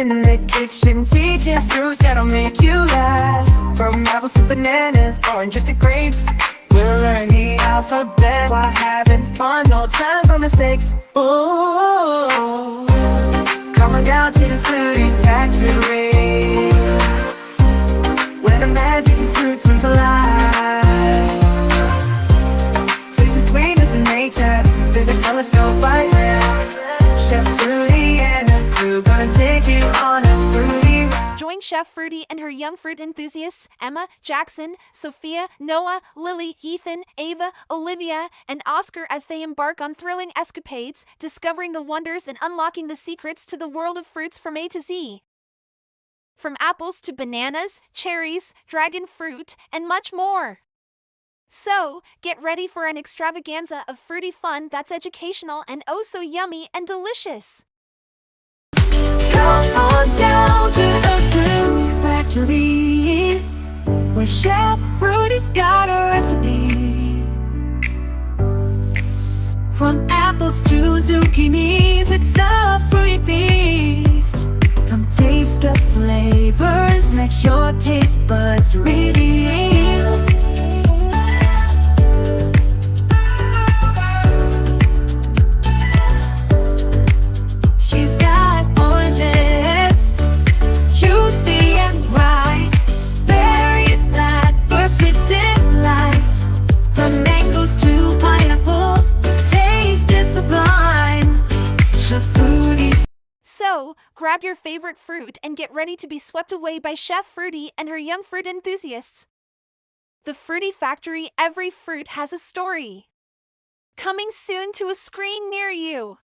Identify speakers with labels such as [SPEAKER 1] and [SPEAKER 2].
[SPEAKER 1] in the kitchen, teaching fruits that'll make you last. From apples to bananas, oranges to grapes, we're learning the alphabet while having fun. No time for mistakes. Ooh, come on down to the Fruity Factory, where the magic of fruits comes alive. Taste the sweetness of nature, feel the color so vibrant. Chef Fruity and her crew gonna take you on a fruity ride.
[SPEAKER 2] Join Chef Fruity and her young fruit enthusiasts, Emma, Jackson, Sophia, Noah, Lily, Ethan, Ava, Olivia, and Oscar as they embark on thrilling escapades, discovering the wonders and unlocking the secrets to the world of fruits from A to Z. From apples to bananas, cherries, dragon fruit, and much more. So, get ready for an extravaganza of fruity fun that's educational and oh so yummy and delicious.
[SPEAKER 1] Come on down to the Fruity Factory, where Chef Fruity's got a recipe. From apples to zucchinis, it's a fruity feast. Come taste the flavors, let your taste buds release. She's got oranges, juicy and ripe, berries that burst with delight. From mangoes to pineapples, taste is sublime. Chef Fruity's.
[SPEAKER 2] So, grab your favorite fruit and get ready to be swept away by Chef Fruity and her young fruit enthusiasts. The Fruity Factory, every fruit has a story. Coming soon to a screen near you.